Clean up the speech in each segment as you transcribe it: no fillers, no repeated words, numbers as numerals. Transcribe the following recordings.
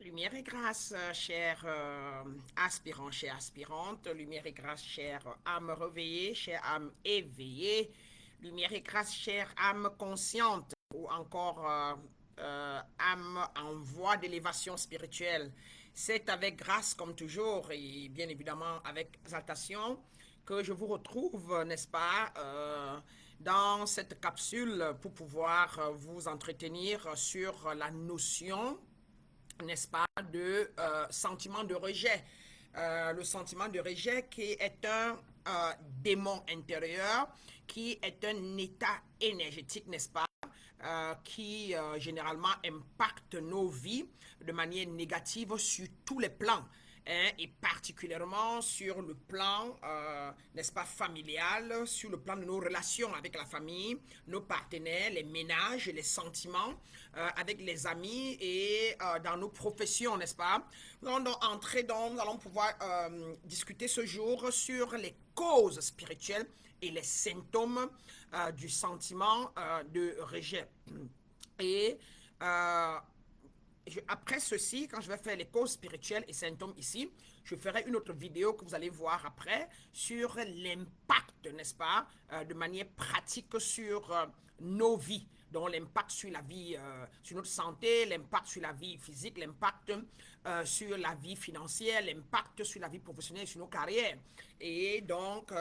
Lumière et grâce, chers aspirants, chères aspirantes. Lumière et grâce, chère âme réveillée, chère âme éveillée. Lumière et grâce, chère âme consciente ou encore âme en voie d'élévation spirituelle. C'est avec grâce, comme toujours, et bien évidemment avec exaltation, que je vous retrouve, n'est-ce pas, dans cette capsule pour pouvoir vous entretenir sur la notion, n'est-ce pas, de sentiment de rejet. Le sentiment de rejet qui est un démon intérieur, qui est un état énergétique, n'est-ce pas, qui généralement impacte nos vies de manière négative sur tous les plans, hein, et particulièrement sur le plan, n'est-ce pas, familial, sur le plan de nos relations avec la famille, nos partenaires, les ménages, les sentiments, avec les amis et dans nos professions, n'est-ce pas? Nous allons donc entrer dans, nous allons pouvoir discuter ce jour sur les causes spirituelles et les symptômes du sentiment de rejet. Et après ceci, quand je vais faire les causes spirituelles et symptômes ici, je ferai une autre vidéo que vous allez voir après sur l'impact, n'est-ce pas, de manière pratique sur nos vies. Donc l'impact sur la vie, sur notre santé, l'impact sur la vie physique, l'impact sur la vie financière, l'impact sur la vie professionnelle, sur nos carrières. Et donc,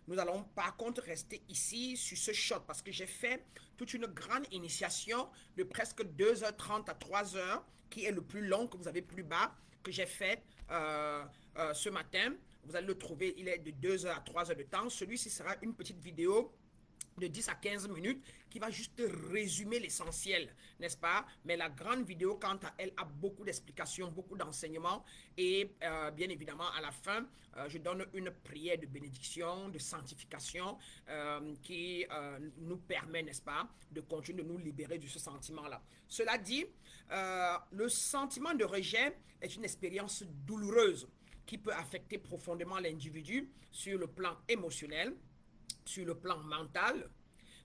nous allons par contre rester ici sur ce shot parce que j'ai fait toute une grande initiation de presque 2h30 à 3h, qui est le plus long que vous avez plus bas, que j'ai fait ce matin. Vous allez le trouver, il est de 2h à 3h de temps. Celui-ci sera une petite vidéo de 10 à 15 minutes qui va juste résumer l'essentiel, n'est-ce pas? Mais la grande vidéo, quant à elle, a beaucoup d'explications, beaucoup d'enseignements et bien évidemment, à la fin, je donne une prière de bénédiction, de sanctification qui nous permet, n'est-ce pas, de continuer de nous libérer de ce sentiment-là. Cela dit, le sentiment de rejet est une expérience douloureuse qui peut affecter profondément l'individu sur le plan émotionnel, sur le plan mental,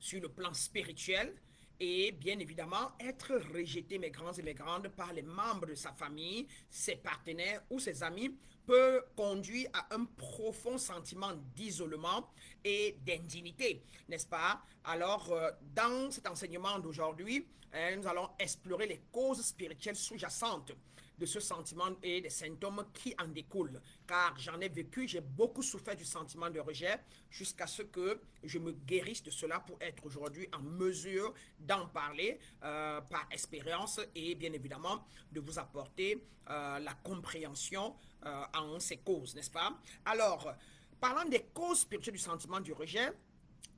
sur le plan spirituel et bien évidemment être rejeté, mes grands et mes grandes, par les membres de sa famille, ses partenaires ou ses amis peut conduire à un profond sentiment d'isolement et d'indignité, n'est-ce pas? Alors, dans cet enseignement d'aujourd'hui, nous allons explorer les causes spirituelles sous-jacentes de ce sentiment et des symptômes qui en découlent. Car j'en ai vécu, j'ai beaucoup souffert du sentiment de rejet jusqu'à ce que je me guérisse de cela pour être aujourd'hui en mesure d'en parler par expérience et bien évidemment de vous apporter la compréhension en ces causes, n'est-ce pas? Alors, parlant des causes spirituelles du sentiment du rejet,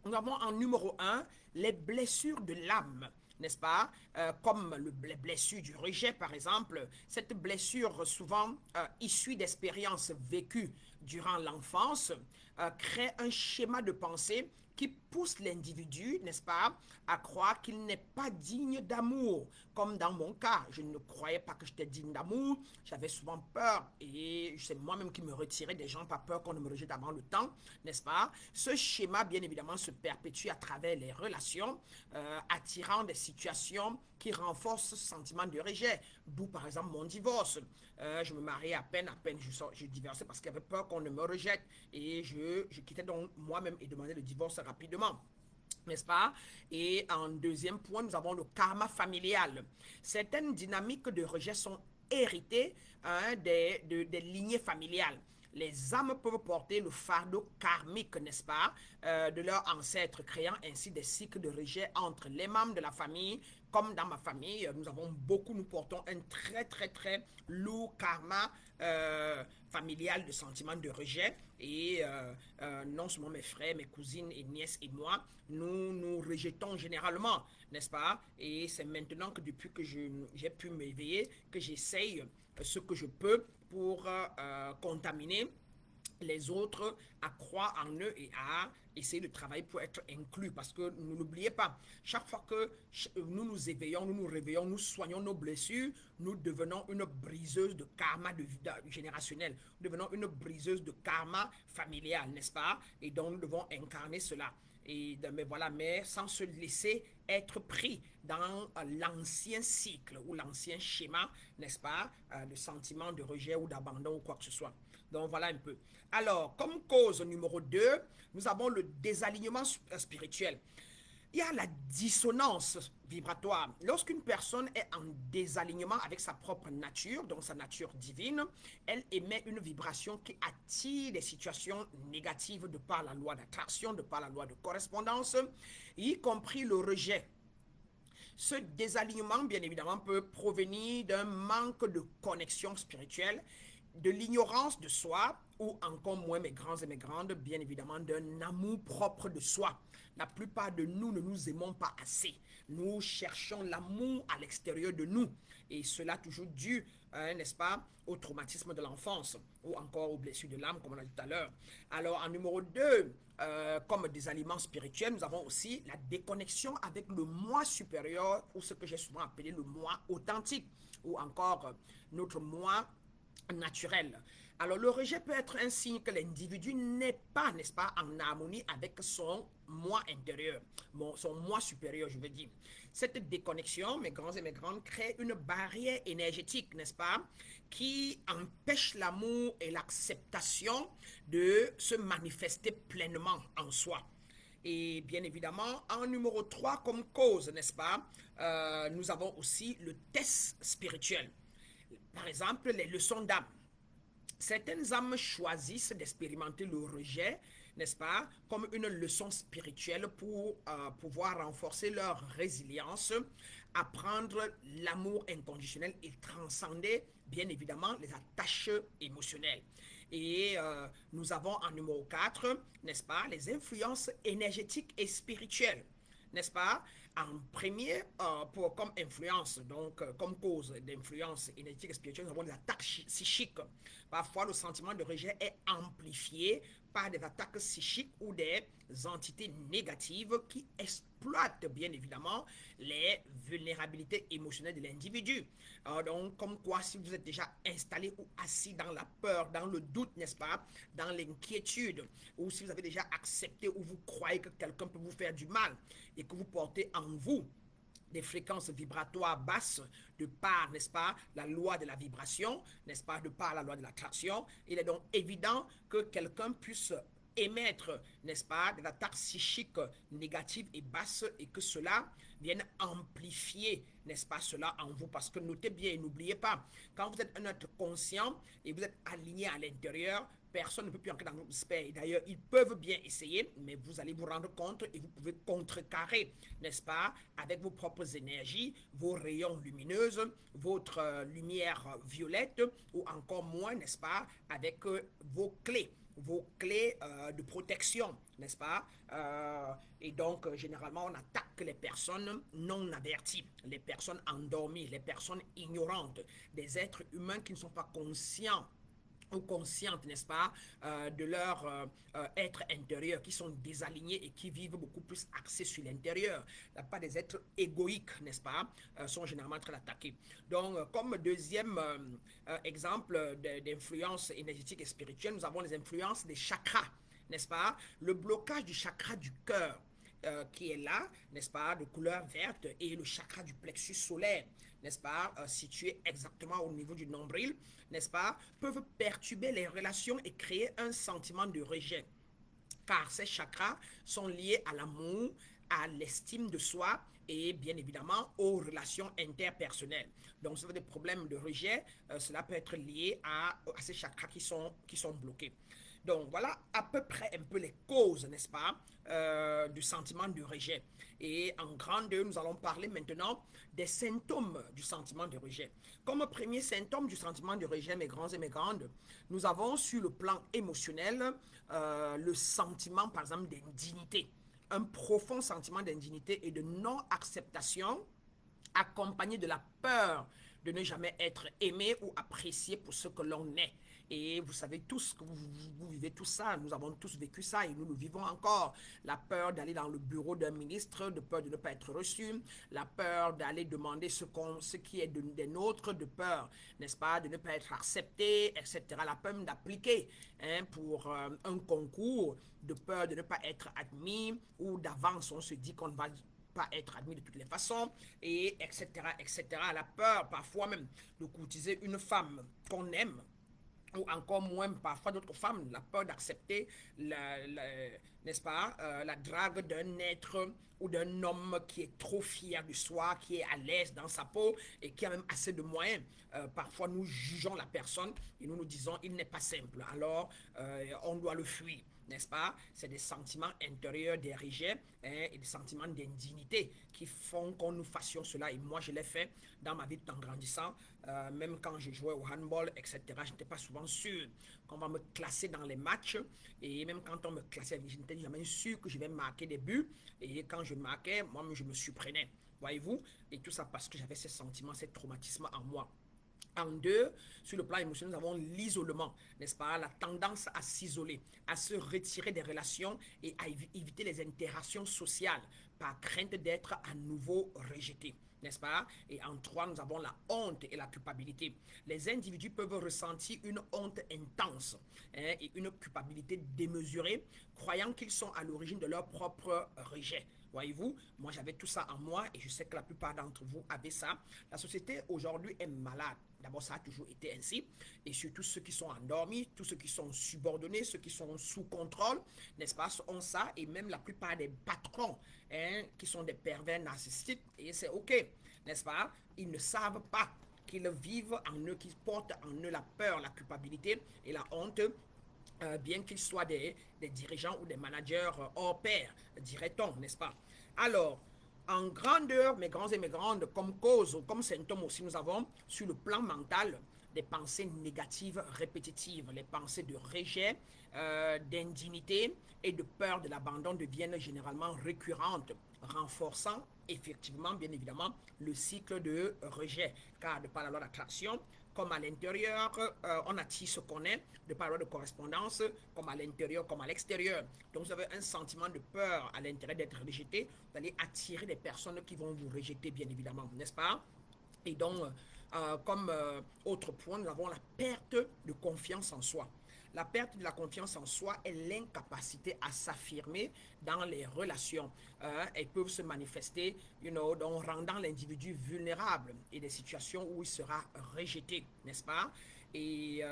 nous avons en numéro un les blessures de l'âme, n'est-ce pas? Comme les blessures du rejet, par exemple. Cette blessure, souvent issue d'expériences vécues durant l'enfance, crée un schéma de pensée qui pousse l'individu, n'est-ce pas, à croire qu'il n'est pas digne d'amour. Comme dans mon cas, je ne croyais pas que j'étais digne d'amour, j'avais souvent peur et c'est moi-même qui me retirais des gens par peur qu'on ne me rejette avant le temps, n'est-ce pas? Ce schéma, bien évidemment, se perpétue à travers les relations, attirant des situations qui renforcent ce sentiment de rejet. D'où, par exemple, mon divorce. Je me mariais à peine je divorçais parce qu'il y avait peur qu'on ne me rejette et je quittais donc moi-même et demandais le divorce rapidement, n'est-ce pas? Et en deuxième point, nous avons le karma familial. Certaines dynamiques de rejet sont héritées, hein, des lignées familiales. Les âmes peuvent porter le fardeau karmique, n'est-ce pas, de leurs ancêtres, créant ainsi des cycles de rejet entre les membres de la famille. Comme dans ma famille, nous portons un très, très, très lourd karma familial de sentiments de rejet. Et non seulement mes frères, mes cousines et nièces et moi, nous nous rejetons généralement, n'est-ce pas? Et c'est maintenant que depuis que j'ai pu m'éveiller, que j'essaye ce que je peux pour contaminer les autres, à croire en eux et à essayer de travailler pour être inclus. Parce que ne l'oubliez pas, chaque fois que nous nous éveillons, nous nous réveillons, nous soignons nos blessures, nous devenons une briseuse de karma générationnel. Nous devenons une briseuse de karma familial, n'est-ce pas? Et donc, nous devons incarner cela. Mais voilà, mais sans se laisser être pris dans l'ancien cycle ou l'ancien schéma, n'est-ce pas, de sentiment de rejet ou d'abandon ou quoi que ce soit. Donc voilà un peu. Alors, comme cause numéro 2, nous avons le désalignement spirituel. Il y a la dissonance vibratoire. Lorsqu'une personne est en désalignement avec sa propre nature, donc sa nature divine, elle émet une vibration qui attire des situations négatives de par la loi d'attraction, de par la loi de correspondance, y compris le rejet. Ce désalignement, bien évidemment, peut provenir d'un manque de connexion spirituelle, de l'ignorance de soi, ou encore moins mes grands et mes grandes, bien évidemment, d'un amour propre de soi. La plupart de nous ne nous aimons pas assez. Nous cherchons l'amour à l'extérieur de nous. Et cela toujours dû, n'est-ce pas, au traumatisme de l'enfance ou encore aux blessures de l'âme, comme on a dit tout à l'heure. Alors, en numéro 2, comme des aliments spirituels, nous avons aussi la déconnexion avec le moi supérieur, ou ce que j'ai souvent appelé le moi authentique, ou encore notre moi naturel. Alors, le rejet peut être un signe que l'individu n'est pas, n'est-ce pas, en harmonie avec son moi intérieur, son moi supérieur, je veux dire. Cette déconnexion, mes grands et mes grandes, crée une barrière énergétique, n'est-ce pas, qui empêche l'amour et l'acceptation de se manifester pleinement en soi. Et bien évidemment, en numéro 3, comme cause, n'est-ce pas, nous avons aussi le test spirituel. Par exemple, les leçons d'âme. Certaines âmes choisissent d'expérimenter le rejet, n'est-ce pas, comme une leçon spirituelle pour pouvoir renforcer leur résilience, apprendre l'amour inconditionnel et transcender, bien évidemment, les attaches émotionnelles. Et nous avons en numéro 4, n'est-ce pas, les influences énergétiques et spirituelles, n'est-ce pas? En premier, comme influence, donc comme cause d'influence énergétique et spirituelle, nous avons les attaques psychiques. Parfois, le sentiment de rejet est amplifié par des attaques psychiques ou des entités négatives qui exploitent bien évidemment les vulnérabilités émotionnelles de l'individu. Donc, comme quoi, si vous êtes déjà installé ou assis dans la peur, dans le doute, n'est-ce pas, dans l'inquiétude, ou si vous avez déjà accepté ou vous croyez que quelqu'un peut vous faire du mal et que vous portez en vous des fréquences vibratoires basses de par, n'est-ce pas, la loi de la vibration, n'est-ce pas, de par la loi de l'attraction, il est donc évident que quelqu'un puisse émettre, n'est-ce pas, des attaques psychiques négatives et basses et que cela vienne amplifier, n'est-ce pas, cela en vous. Parce que notez bien et n'oubliez pas, quand vous êtes un être conscient et vous êtes aligné à l'intérieur, personne ne peut plus entrer dans votre sphère. D'ailleurs, ils peuvent bien essayer, mais vous allez vous rendre compte et vous pouvez contrecarrer, n'est-ce pas, avec vos propres énergies, vos rayons lumineux, votre lumière violette, ou encore moins, n'est-ce pas, avec vos clés de protection, n'est-ce pas? Et donc, généralement, on attaque les personnes non averties, les personnes endormies, les personnes ignorantes, des êtres humains qui ne sont pas conscients ou conscientes, n'est-ce pas, de leur être intérieur, qui sont désalignés et qui vivent beaucoup plus axés sur l'intérieur. Pas des êtres égoïques, n'est-ce pas, sont généralement très attaqués. Donc, comme deuxième exemple d'influence énergétique et spirituelle, nous avons les influences des chakras, n'est-ce pas, le blocage du chakra du cœur, qui est là, n'est-ce pas, de couleur verte, et le chakra du plexus solaire, n'est-ce pas, situé exactement au niveau du nombril, n'est-ce pas, peuvent perturber les relations et créer un sentiment de rejet. Car ces chakras sont liés à l'amour, à l'estime de soi et bien évidemment aux relations interpersonnelles. Donc, si vous avez des problèmes de rejet, cela peut être lié à ces chakras qui sont bloqués. Donc, voilà à peu près un peu les causes, n'est-ce pas, du sentiment de rejet. Et en grande, nous allons parler maintenant des symptômes du sentiment de rejet. Comme premier symptôme du sentiment de rejet, mes grands et mes grandes, nous avons sur le plan émotionnel le sentiment, par exemple, d'indignité. Un profond sentiment d'indignité et de non-acceptation accompagné de la peur de ne jamais être aimé ou apprécié pour ce que l'on est. Et vous savez tous que vous vivez tout ça, nous avons tous vécu ça et nous le vivons encore. La peur d'aller dans le bureau d'un ministre, de peur de ne pas être reçu, la peur d'aller demander ce qui est des nôtres, de peur, n'est-ce pas, de ne pas être accepté, etc. La peur d'appliquer pour un concours, de peur de ne pas être admis ou d'avance on se dit qu'on va pas être admis de toutes les façons, et etc., etc. La peur, parfois même, de courtiser une femme qu'on aime, ou encore moins parfois d'autres femmes, la peur d'accepter, n'est-ce pas, la drague d'un être ou d'un homme qui est trop fier de soi, qui est à l'aise dans sa peau et qui a même assez de moyens. Parfois, nous jugeons la personne et nous nous disons, il n'est pas simple, alors on doit le fuir. N'est-ce pas? C'est des sentiments intérieurs des rejets hein, et des sentiments d'indignité qui font qu'on nous fassions cela. Et moi, je l'ai fait dans ma vie en grandissant. Même quand je jouais au handball, etc., je n'étais pas souvent sûr qu'on va me classer dans les matchs. Et même quand on me classait, je n'étais jamais sûr que je vais marquer des buts. Et quand je marquais, moi-même, je me surprenais. Voyez-vous? Et tout ça parce que j'avais ces sentiments, ces traumatismes en moi. En deux, sur le plan émotionnel, nous avons l'isolement, n'est-ce pas? La tendance à s'isoler, à se retirer des relations et à éviter les interactions sociales par crainte d'être à nouveau rejeté, n'est-ce pas? Et en trois, nous avons la honte et la culpabilité. Les individus peuvent ressentir une honte intense hein, et une culpabilité démesurée, croyant qu'ils sont à l'origine de leur propre rejet. Voyez-vous, moi j'avais tout ça en moi et je sais que la plupart d'entre vous avaient ça. La société aujourd'hui est malade. D'abord, ça a toujours été ainsi. Et surtout ceux qui sont endormis, tous ceux qui sont subordonnés, ceux qui sont sous contrôle, n'est-ce pas, ont ça. Et même la plupart des patrons hein, qui sont des pervers narcissiques, et c'est OK, n'est-ce pas? Ils ne savent pas qu'ils vivent en eux, qu'ils portent en eux la peur, la culpabilité et la honte bien qu'ils soient des dirigeants ou des managers hors pair, dirait-on, n'est-ce pas? Alors, en grandeur, mes grands et mes grandes, comme cause, comme symptômes aussi, nous avons sur le plan mental des pensées négatives répétitives. Les pensées de rejet, d'indignité et de peur de l'abandon deviennent généralement récurrentes, renforçant effectivement, bien évidemment, le cycle de rejet. Car de par la loi d'attraction, comme à l'intérieur, on attire ce qu'on est, de par la loi de correspondance, comme à l'intérieur, comme à l'extérieur. Donc vous avez un sentiment de peur à l'intérieur d'être rejeté, vous allez attirer des personnes qui vont vous rejeter, bien évidemment, n'est-ce pas? Et donc, comme autre point, nous avons la perte de confiance en soi. La perte de la confiance en soi est l'incapacité à s'affirmer dans les relations. Elles peuvent se manifester, donc rendant l'individu vulnérable et des situations où il sera rejeté, n'est-ce pas? Et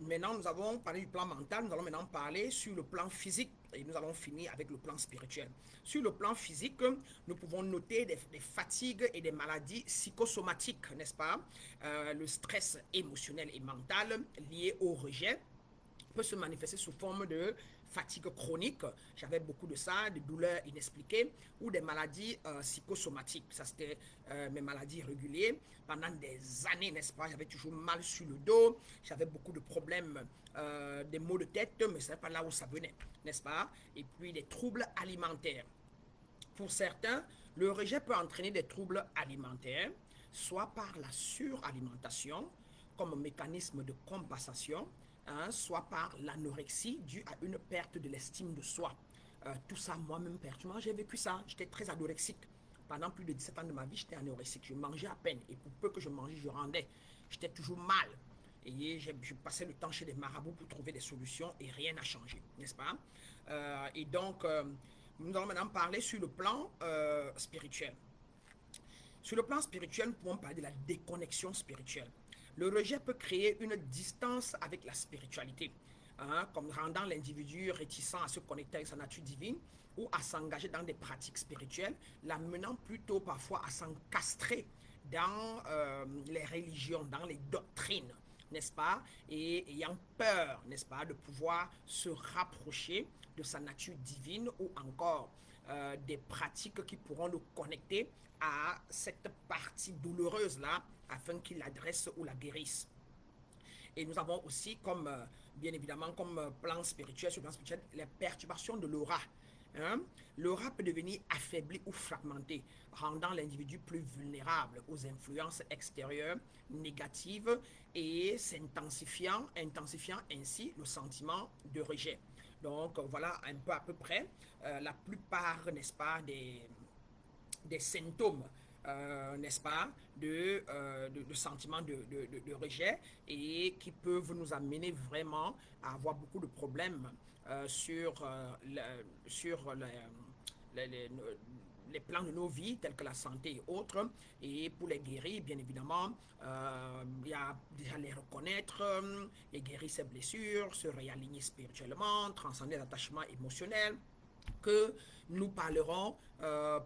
maintenant, nous avons parlé du plan mental, nous allons maintenant parler sur le plan physique et nous allons finir avec le plan spirituel. Sur le plan physique, nous pouvons noter des fatigues et des maladies psychosomatiques, n'est-ce pas? Le stress émotionnel et mental lié au rejet peut se manifester sous forme de fatigue chronique, j'avais beaucoup de ça, des douleurs inexpliquées ou des maladies psychosomatiques. Ça, c'était mes maladies régulières. Pendant des années, n'est-ce pas, j'avais toujours mal sur le dos, j'avais beaucoup de problèmes, des maux de tête, mais ce n'est pas là où ça venait, n'est-ce pas? Et puis des troubles alimentaires. Pour certains, le rejet peut entraîner des troubles alimentaires, soit par la suralimentation, comme mécanisme de compensation, hein, soit par l'anorexie due à une perte de l'estime de soi. Tout ça, moi-même, personnellement, j'ai vécu ça. J'étais très anorexique. Pendant plus de 17 ans de ma vie, j'étais anorexique. Je mangeais à peine. Et pour peu que je mangeais, je rendais. J'étais toujours mal. Et je passais le temps chez des marabouts pour trouver des solutions et rien n'a changé, n'est-ce pas? Et donc, nous allons maintenant parler sur le plan spirituel. Sur le plan spirituel, nous pouvons parler de la déconnexion spirituelle. Le rejet peut créer une distance avec la spiritualité, hein, comme rendant l'individu réticent à se connecter avec sa nature divine ou à s'engager dans des pratiques spirituelles, l'amenant plutôt parfois à s'encastrer dans les religions, dans les doctrines, n'est-ce pas? Et ayant peur, n'est-ce pas, de pouvoir se rapprocher de sa nature divine ou encore des pratiques qui pourront le connecter à cette partie douloureuse-là afin qu'il l'adresse ou la guérisse. Et nous avons aussi, comme bien évidemment, comme plan spirituel, sur le plan spirituel, les perturbations de l'aura. Hein? L'aura peut devenir affaiblie ou fragmentée, rendant l'individu plus vulnérable aux influences extérieures négatives et intensifiant ainsi le sentiment de rejet. Donc voilà un peu à peu près la plupart, n'est-ce pas, des symptômes, n'est-ce pas, de sentiments de rejet et qui peuvent nous amener vraiment à avoir beaucoup de problèmes sur les plans de nos vies, tels que la santé et autres. Et pour les guérir, bien évidemment, il y a déjà les reconnaître, et guérir ses blessures, se réaligner spirituellement, transcender l'attachement émotionnel, que nous parlerons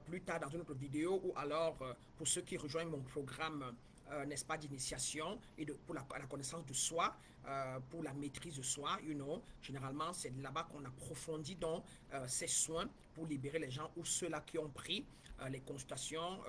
plus tard dans une autre vidéo, ou alors pour ceux qui rejoignent mon programme, n'est-ce pas, d'initiation et pour la connaissance de soi, pour la maîtrise de soi, généralement c'est là-bas qu'on approfondit donc ces soins pour libérer les gens ou ceux-là qui ont pris les consultations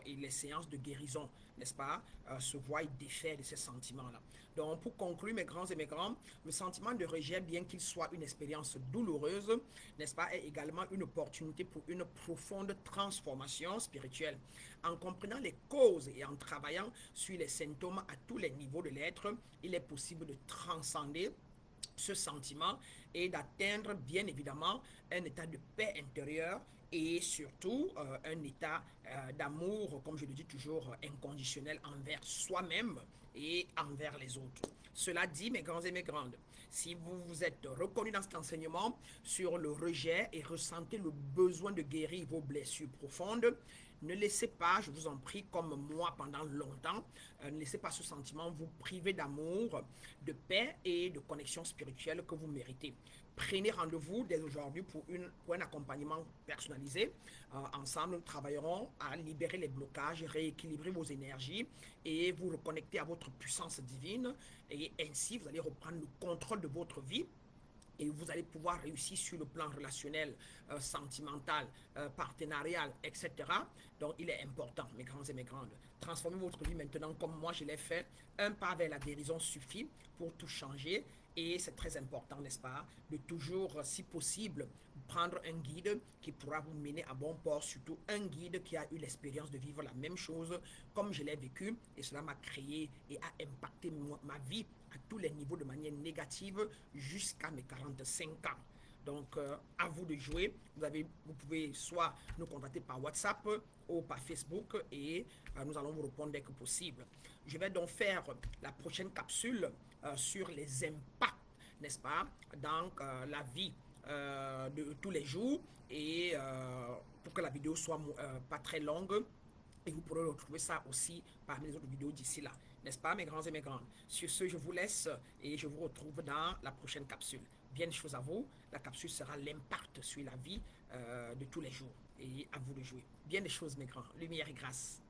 et les séances de guérison, n'est-ce pas, se voient défaire de ces sentiments-là. Donc, pour conclure, mes grands et mes grands, le sentiment de rejet, bien qu'il soit une expérience douloureuse, n'est-ce pas, est également une opportunité pour une profonde transformation spirituelle. En comprenant les causes et en travaillant sur les symptômes à tous les niveaux de l'être, il est possible de transcender ce sentiment et d'atteindre bien évidemment un état de paix intérieure et surtout un état d'amour, comme je le dis toujours, inconditionnel envers soi-même et envers les autres. Cela dit, mes grands et mes grandes, si vous vous êtes reconnus dans cet enseignement sur le rejet et ressentez le besoin de guérir vos blessures profondes, ne laissez pas, je vous en prie, comme moi pendant longtemps, ne laissez pas ce sentiment vous priver d'amour, de paix et de connexion spirituelle que vous méritez. Prenez rendez-vous dès aujourd'hui pour un accompagnement personnalisé. Ensemble, nous travaillerons à libérer les blocages, rééquilibrer vos énergies et vous reconnecter à votre puissance divine. Et ainsi, vous allez reprendre le contrôle de votre vie et vous allez pouvoir réussir sur le plan relationnel, sentimental, partenarial, etc. Donc, il est important, mes grands et mes grandes, transformez votre vie maintenant comme moi je l'ai fait. Un pas vers la guérison suffit pour tout changer. Et c'est très important, n'est-ce pas, de toujours, si possible, prendre un guide qui pourra vous mener à bon port, surtout un guide qui a eu l'expérience de vivre la même chose comme je l'ai vécu. Et cela m'a créé et a impacté ma vie à tous les niveaux de manière négative jusqu'à mes 45 ans. Donc, à vous de jouer. Vous pouvez soit nous contacter par WhatsApp ou par Facebook et nous allons vous répondre dès que possible. Je vais donc faire la prochaine capsule sur les impacts, n'est-ce pas, dans la vie de tous les jours et pour que la vidéo soit pas très longue. Et vous pourrez retrouver ça aussi parmi les autres vidéos d'ici là. N'est-ce pas, mes grands et mes grandes? Sur ce, je vous laisse et je vous retrouve dans la prochaine capsule. Bien des choses à vous. La capsule sera l'impact sur la vie de tous les jours. Et à vous de jouer. Bien des choses, mes grands. Lumière et grâce.